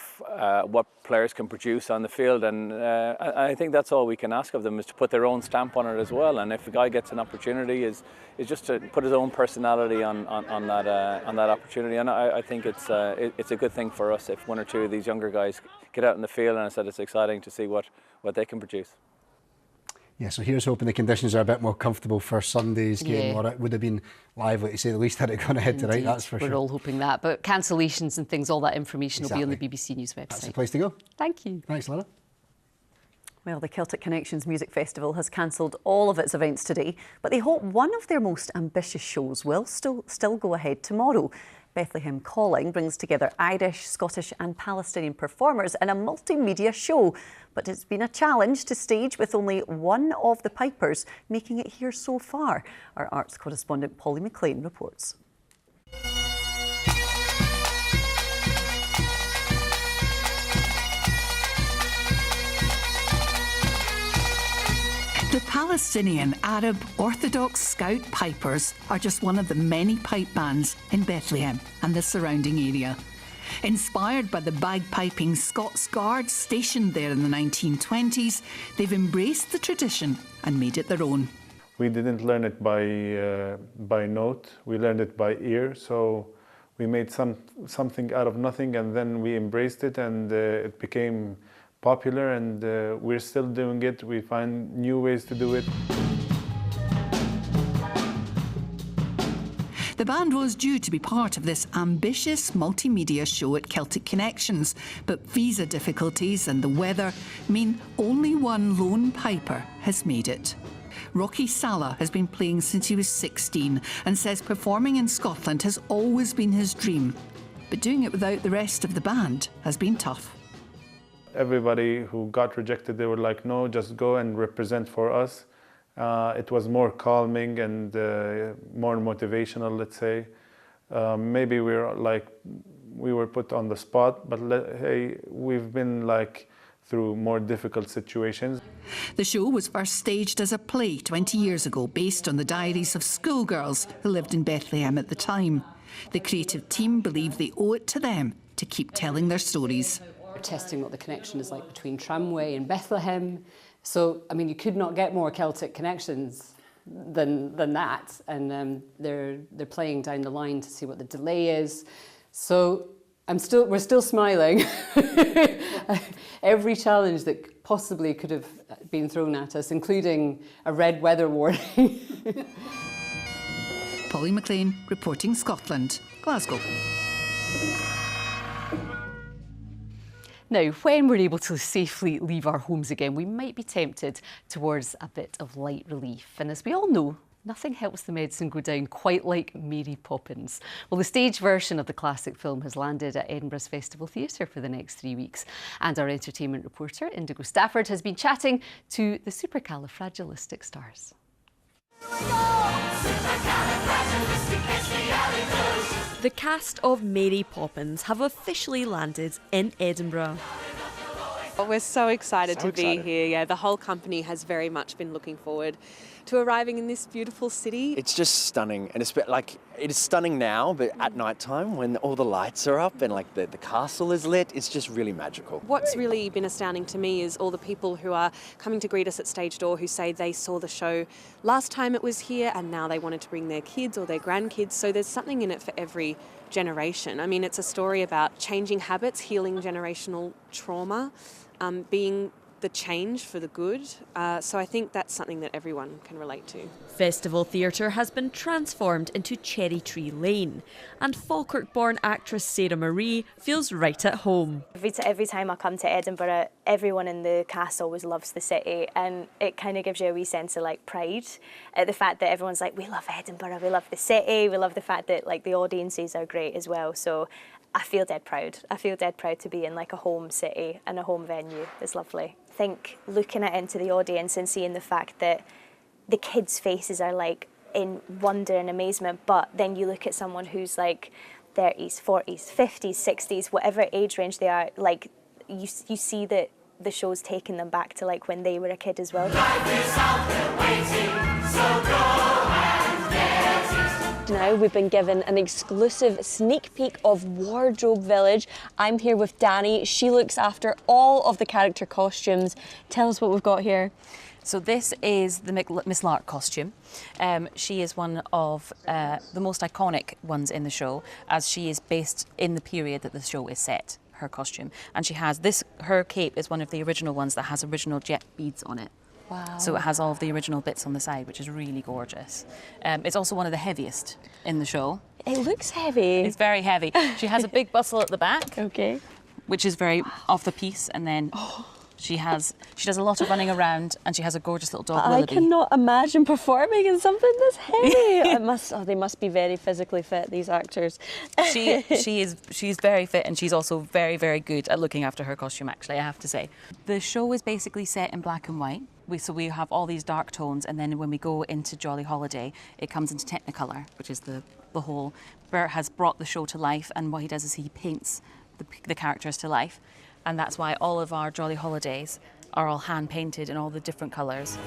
what players can produce on the field, and I think that's all we can ask of them, is to put their own stamp on it as well. And if a guy gets an opportunity, is just to put his own personality on that opportunity. And I think it's a good thing for us if one or two of these younger guys get out in the field, and I said it's exciting to see what they can produce. Yeah, so here's hoping the conditions are a bit more comfortable for Sunday's game, or it would have been lively, to say the least, had it gone ahead tonight, that's for sure. We're all hoping that, but cancellations and things, all that information will be on the BBC News website. That's the place to go. Thank you. Thanks, Lara. Well, the Celtic Connections Music Festival has cancelled all of its events today, but they hope one of their most ambitious shows will still go ahead tomorrow. Bethlehem Calling brings together Irish, Scottish and Palestinian performers in a multimedia show. But it's been a challenge to stage with only one of the pipers making it here so far. Our arts correspondent Polly McLean reports. The Palestinian Arab Orthodox Scout Pipers are just one of the many pipe bands in Bethlehem and the surrounding area. Inspired by the bagpiping Scots Guards stationed there in the 1920s, they've embraced the tradition and made it their own. We didn't learn it by note, we learned it by ear, so we made something out of nothing, and then we embraced it, and it became popular, and we're still doing it. We find new ways to do it. The band was due to be part of this ambitious multimedia show at Celtic Connections, but visa difficulties and the weather mean only one lone piper has made it. Rocky Sala has been playing since he was 16 and says performing in Scotland has always been his dream, but doing it without the rest of the band has been tough. Everybody who got rejected, they were like, no, just go and represent for us. It was more calming and more motivational, let's say. Maybe we were put on the spot, but hey, we've been through more difficult situations. The show was first staged as a play 20 years ago based on the diaries of schoolgirls who lived in Bethlehem at the time. The creative team believe they owe it to them to keep telling their stories. We're testing what the connection is like between Tramway and Bethlehem. So, I mean, you could not get more Celtic connections than that. And they're playing down the line to see what the delay is. So we're still smiling. Every challenge that possibly could have been thrown at us, including a red weather warning. Polly McLean, reporting Scotland, Glasgow. Now, when we're able to safely leave our homes again, we might be tempted towards a bit of light relief. And as we all know, nothing helps the medicine go down quite like Mary Poppins. Well, the stage version of the classic film has landed at Edinburgh's Festival Theatre for the next 3 weeks. And our entertainment reporter, Indigo Stafford, has been chatting to the supercalifragilistic stars. The cast of Mary Poppins have officially landed in Edinburgh. We're so excited to be here. Yeah, the whole company has very much been looking forward to arriving in this beautiful city. It's just stunning, and it's it is stunning now, but at night time when all the lights are up and the castle is lit, it's just really magical. What's really been astounding to me is all the people who are coming to greet us at stage door who say they saw the show last time it was here and now they wanted to bring their kids or their grandkids. So there's something in it for every generation. I mean, it's a story about changing habits, healing generational trauma, being the change for the good. So I think that's something that everyone can relate to. Festival Theatre has been transformed into Cherry Tree Lane, and Falkirk-born actress Sarah Marie feels right at home. Every time I come to Edinburgh, everyone in the cast always loves the city, and it kind of gives you a wee sense of pride at the fact that everyone's we love Edinburgh, we love the city, we love the fact that the audiences are great as well. So I feel dead proud. I feel dead proud to be in a home city and a home venue. It's lovely. I think looking into the audience and seeing the fact that the kids' faces are in wonder and amazement, but then you look at someone who's 30s, 40s, 50s, 60s, whatever age range they are, you see that the show's taking them back to when they were a kid as well. Life is out there waiting, so go and get it. Now we've been given an exclusive sneak peek of Wardrobe Village. I'm here with Danny. She looks after all of the character costumes. Tell us what we've got here. So this is the Miss Lark costume. She is one of the most iconic ones in the show, as she is based in the period that the show is set, her costume. And she has her cape is one of the original ones that has original jet beads on it. Wow. So it has all of the original bits on the side, which is really gorgeous. It's also one of the heaviest in the show. It looks heavy. It's very heavy. She has a big bustle at the back. Okay. Which is very off the piece, and then she does a lot of running around, and she has a gorgeous little dog, Willoughby. I cannot imagine performing in something this heavy. They must be very physically fit, these actors. She's very fit, and she's also very, very good at looking after her costume, actually, I have to say. The show is basically set in black and white. So we have all these dark tones, and then when we go into Jolly Holiday, it comes into Technicolor, which is the whole. Bert has brought the show to life, and what he does is he paints the characters to life. And that's why all of our Jolly Holidays are all hand-painted in all the different colours.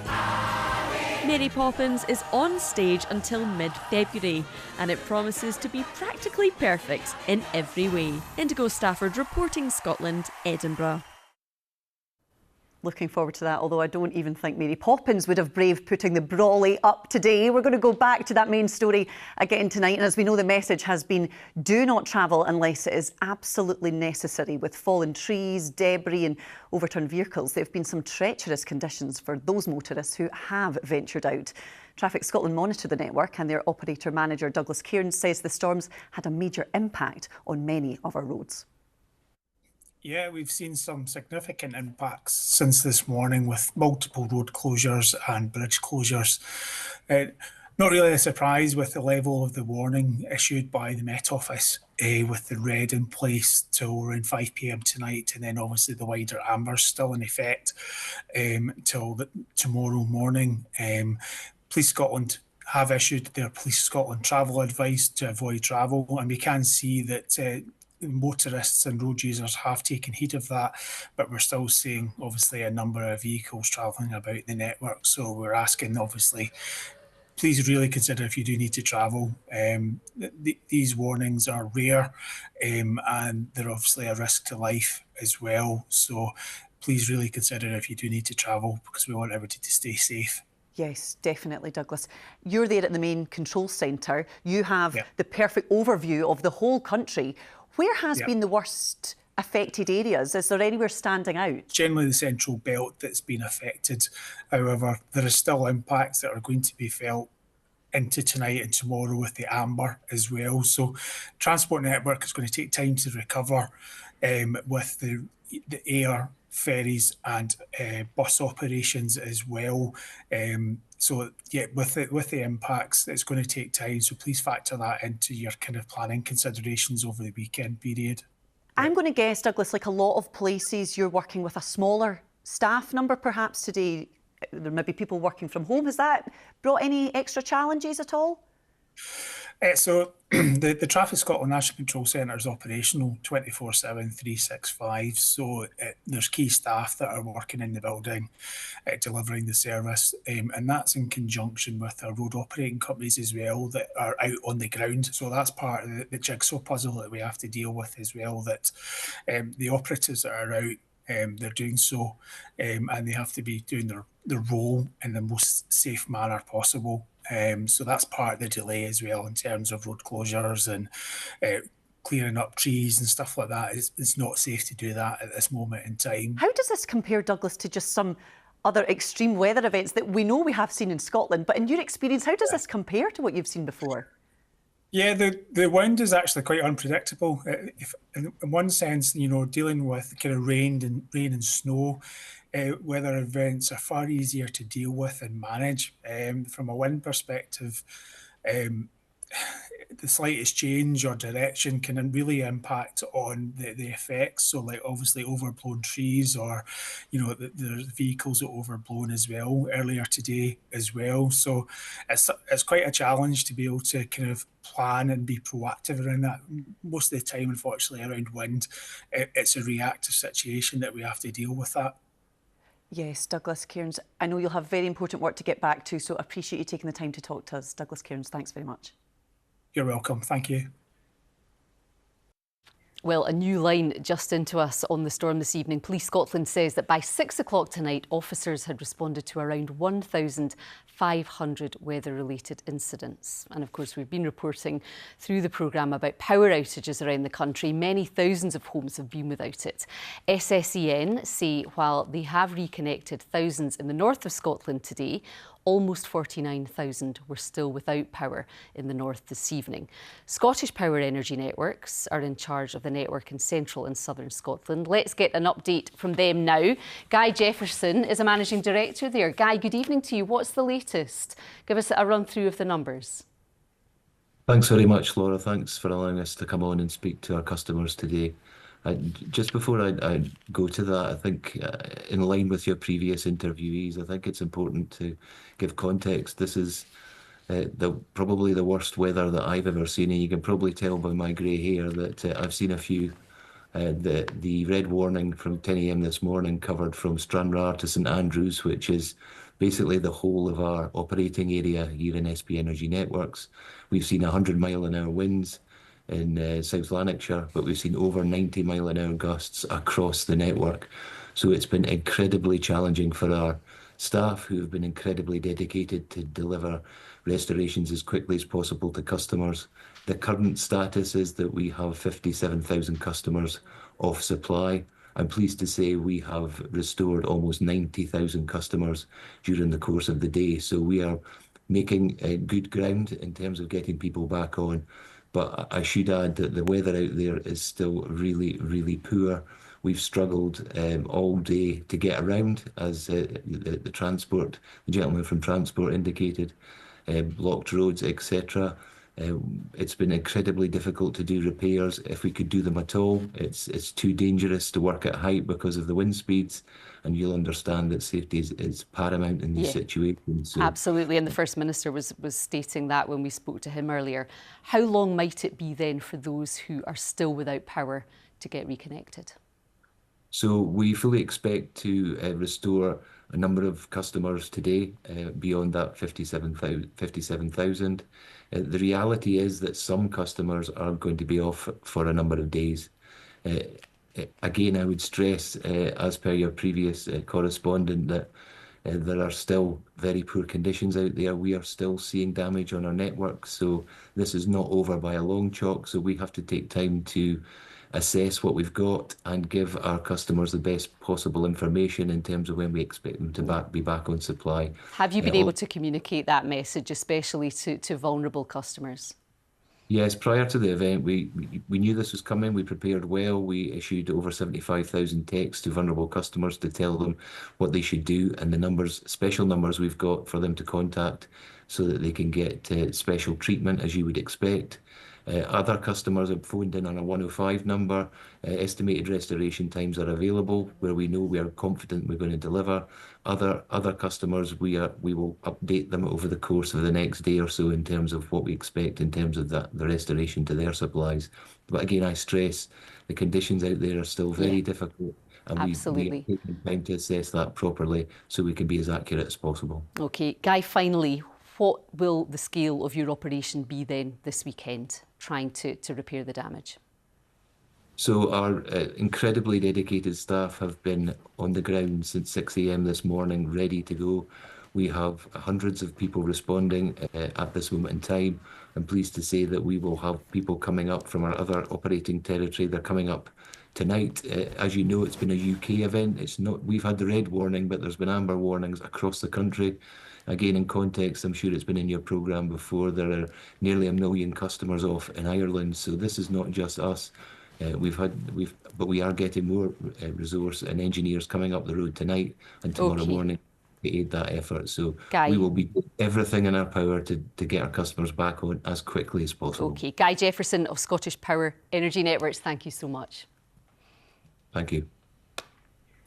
Mary Poppins is on stage until mid-February, and it promises to be practically perfect in every way. Indigo Stafford reporting Scotland, Edinburgh. Looking forward to that, although I don't even think Mary Poppins would have braved putting the brolly up today. We're going to go back to that main story again tonight. And as we know, the message has been do not travel unless it is absolutely necessary. With fallen trees, debris and overturned vehicles, there have been some treacherous conditions for those motorists who have ventured out. Traffic Scotland monitor the network, and their operator manager Douglas Cairns says the storms had a major impact on many of our roads. Yeah, we've seen some significant impacts since this morning with multiple road closures and bridge closures. Not really a surprise with the level of the warning issued by the Met Office, with the red in place till around 5 p.m. tonight, and then obviously the wider amber still in effect till tomorrow morning. Police Scotland have issued their Police Scotland travel advice to avoid travel, and we can see that motorists and road users have taken heed of that, but we're still seeing obviously a number of vehicles travelling about the network. So we're asking, obviously, please really consider if you do need to travel. These warnings are rare, and they're obviously a risk to life as well. So please really consider if you do need to travel, because we want everybody to stay safe. Yes, definitely, Douglas. You're there at the main control centre. You have the perfect overview of the whole country. Where has been the worst affected areas? Is there anywhere standing out? Generally the central belt that's been affected. However, there are still impacts that are going to be felt into tonight and tomorrow with the amber as well. So transport network is going to take time to recover with the air, ferries and bus operations as well. So yeah, with the impacts, it's going to take time. So please factor that into your kind of planning considerations over the weekend period. I'm going to guess, Douglas, like a lot of places, you're working with a smaller staff number perhaps today. There may be people working from home. Has that brought any extra challenges at all? So the Traffic Scotland National Control Centre is operational 24/7, 365. So there's key staff that are working in the building, delivering the service, and that's in conjunction with our road operating companies as well that are out on the ground. So that's part of the jigsaw puzzle that we have to deal with as well, that the operatives that are out, they're doing so, and they have to be doing their role in the most safe manner possible. So that's part of the delay as well in terms of road closures and clearing up trees and stuff like that. It's not safe to do that at this moment in time. How does this compare, Douglas, to just some other extreme weather events that we know we have seen in Scotland? But in your experience, how does this compare to what you've seen before? Yeah, the wind is actually quite unpredictable. If, in one sense, you know, dealing with kind of rain and snow, weather events are far easier to deal with and manage. From a wind perspective, the slightest change or direction can really impact on the effects. So like obviously overblown trees, or, you know, there's vehicles that overblown as well earlier today as well. So it's quite a challenge to be able to kind of plan and be proactive around that. Most of the time, unfortunately, around wind, it's a reactive situation that we have to deal with that. Yes, Douglas Cairns, I know you'll have very important work to get back to, so I appreciate you taking the time to talk to us. Douglas Cairns, thanks very much. You're welcome. Thank you. Well, a new line just into us on the storm this evening. Police Scotland says that by 6 o'clock tonight, officers had responded to around 1,500 weather-related incidents. And of course, we've been reporting through the programme about power outages around the country. Many thousands of homes have been without it. SSEN say while they have reconnected thousands in the north of Scotland today, almost 49,000 were still without power in the north this evening. Scottish Power Energy Networks are in charge of the network in central and southern Scotland. Let's get an update from them now. Guy Jefferson is a managing director there. Guy, good evening to you. What's the latest? Give us a run through of the numbers. Thanks very much, Laura. Thanks for allowing us to come on and speak to our customers today. Just before I go to that, I think in line with your previous interviewees, I think it's important to give context. This is probably the worst weather that I've ever seen, and you can probably tell by my grey hair that I've seen a few. The red warning from 10 a.m. this morning covered from Stranraer to St Andrews, which is basically the whole of our operating area here in SP Energy Networks. We've seen 100-mile-an-hour winds in South Lanarkshire, but we've seen over 90-mile-an-hour gusts across the network. So it's been incredibly challenging for our staff, who have been incredibly dedicated to deliver restorations as quickly as possible to customers. The current status is that we have 57,000 customers off supply. I'm pleased to say we have restored almost 90,000 customers during the course of the day. So we are making good ground in terms of getting people back on. But I should add that the weather out there is still really, really poor. We've struggled all day to get around, as the gentleman from Transport indicated, blocked roads, etc. It's been incredibly difficult to do repairs. If we could do them at all, it's too dangerous to work at height because of the wind speeds, and you'll understand that safety is paramount in these situations. So, absolutely, and the First Minister was stating that when we spoke to him earlier. How long might it be then for those who are still without power to get reconnected? So we fully expect to restore a number of customers today beyond that 57,000. The reality is that some customers are going to be off for a number of days. Again, I would stress, as per your previous correspondent, that there are still very poor conditions out there. We are still seeing damage on our network, so this is not over by a long chalk. So we have to take time to assess what we've got and give our customers the best possible information in terms of when we expect them to be back on supply. Have you been able to communicate that message, especially to vulnerable customers? Yes, prior to the event, we knew this was coming. We prepared well. We issued over 75,000 texts to vulnerable customers to tell them what they should do, and the numbers, special numbers we've got for them to contact so that they can get special treatment, as you would expect. Other customers have phoned in on a 105 number. Estimated restoration times are available where we know we are confident we're going to deliver. Other customers, we will update them over the course of the next day or so in terms of what we expect in terms of the restoration to their supplies. But again, I stress the conditions out there are still very difficult. And we are taking time to assess that properly so we can be as accurate as possible. OK, Guy, finally, what will the scale of your operation be then this weekend, trying to repair the damage? So our incredibly dedicated staff have been on the ground since 6 a.m. this morning, ready to go. We have hundreds of people responding at this moment in time. I'm pleased to say that we will have people coming up from our other operating territory. They're coming up tonight. As you know, it's been a UK event. We've had the red warning, but there's been amber warnings across the country. Again, in context, I'm sure it's been in your programme before, there are nearly 1 million customers off in Ireland, so this is not just us. But we are getting more resource and engineers coming up the road tonight and tomorrow morning to aid that effort. So Guy, we will be doing everything in our power to get our customers back on as quickly as possible. OK, Guy Jefferson of Scottish Power Energy Networks, thank you so much. Thank you.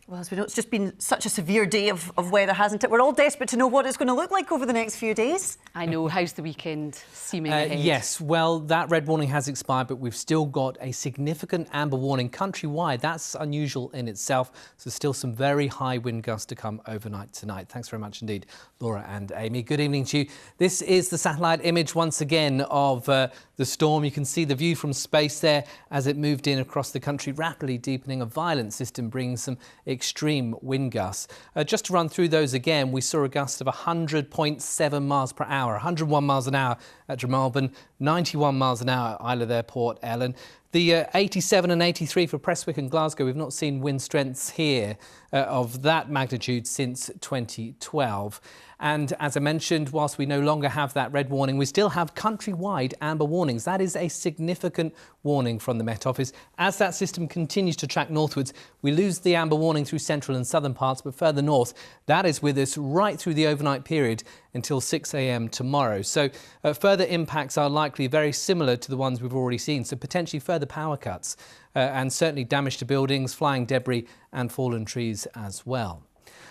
Well, as we know, it's just been such a severe day of weather, hasn't it? We're all desperate to know what it's going to look like over the next few days. I know. How's the weekend seeming ahead? Yes, well, that red warning has expired, but we've still got a significant amber warning countrywide. That's unusual in itself. So still some very high wind gusts to come overnight tonight. Thanks very much indeed, Laura and Amy. Good evening to you. This is the satellite image once again of the storm. You can see the view from space there as it moved in across the country, rapidly deepening. A violent system bringing some extreme wind gusts. Just to run through those again, we saw a gust of 100.7 miles per hour, 101 miles an hour at Dromalben, 91 miles an hour at Isla there, Port Ellen. The 87 and 83 for Prestwick and Glasgow. We've not seen wind strengths here of that magnitude since 2012. And as I mentioned, whilst we no longer have that red warning, we still have countrywide amber warnings. That is a significant warning from the Met Office. As that system continues to track northwards, we lose the amber warning through central and southern parts, but further north, that is with us right through the overnight period until 6 a.m. tomorrow. So further impacts are likely very similar to the ones we've already seen. So potentially further power cuts and certainly damage to buildings, flying debris and fallen trees as well.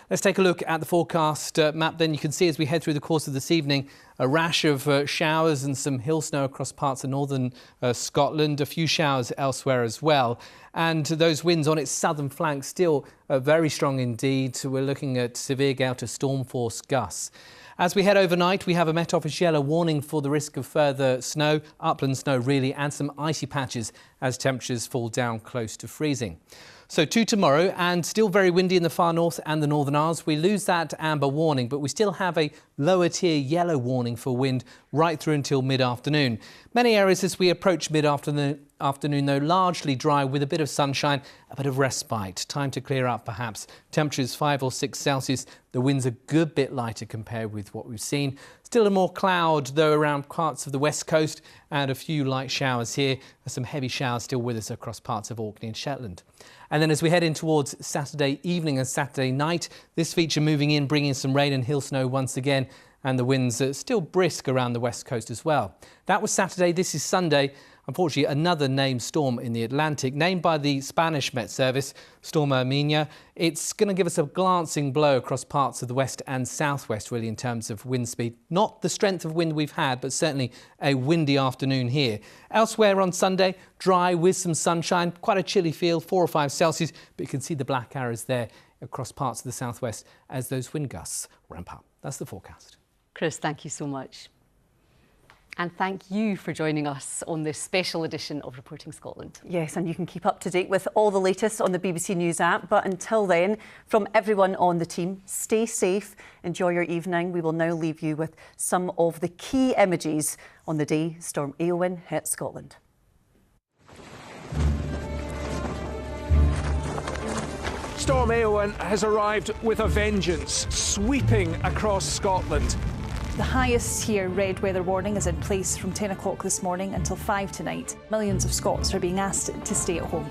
Let's take a look at the forecast map then. You can see as we head through the course of this evening, a rash of showers and some hill snow across parts of northern Scotland, a few showers elsewhere as well. And those winds on its southern flank still very strong indeed. So we're looking at severe gale to storm force gusts. As we head overnight, we have a Met Office yellow warning for the risk of further snow, upland snow really, and some icy patches as temperatures fall down close to freezing. So to tomorrow, and still very windy in the far north and the Northern Isles. We lose that amber warning, but we still have a lower tier yellow warning for wind right through until mid-afternoon. Many areas as we approach mid-afternoon, though, largely dry with a bit of sunshine, a bit of respite. Time to clear up perhaps. Temperatures 5 or 6 Celsius. The winds a good bit lighter compared with what we've seen. Still a more cloud, though, around parts of the west coast and a few light showers here. Some heavy showers still with us across parts of Orkney and Shetland. And then as we head in towards Saturday evening and Saturday night, this feature moving in, bringing some rain and hill snow once again. and the winds are still brisk around the west coast as well. That was Saturday. This is Sunday. Unfortunately, another named storm in the Atlantic, named by the Spanish Met Service, Storm Hermina. It's going to give us a glancing blow across parts of the west and southwest, really, in terms of wind speed. Not the strength of wind we've had, but certainly a windy afternoon here. Elsewhere on Sunday, dry with some sunshine, quite a chilly feel, 4 or 5 Celsius, but you can see the black arrows there across parts of the southwest as those wind gusts ramp up. That's the forecast. Chris, thank you so much. And thank you for joining us on this special edition of Reporting Scotland. Yes, and you can keep up to date with all the latest on the BBC News app. But until then, from everyone on the team, stay safe, enjoy your evening. We will now leave you with some of the key images on the day Storm Éowyn hit Scotland. Storm Éowyn has arrived with a vengeance, sweeping across Scotland. The highest tier red weather warning is in place from 10 o'clock this morning until 5 tonight. Millions of Scots are being asked to stay at home.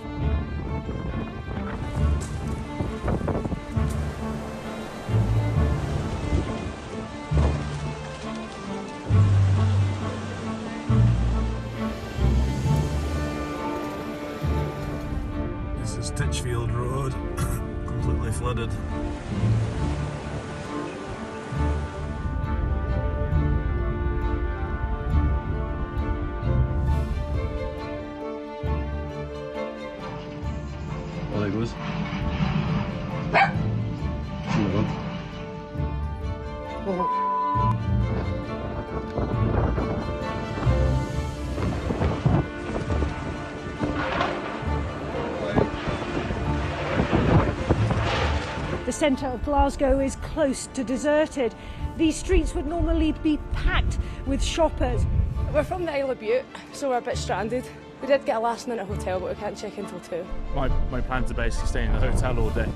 This is Titchfield Road, completely flooded. Oh, there it goes. The centre of Glasgow is close to deserted. These streets would normally be packed with shoppers. We're from the Isle of Bute, so we're a bit stranded. We did get a last minute hotel, but we can't check in until 2. My plans are basically staying in the hotel all day.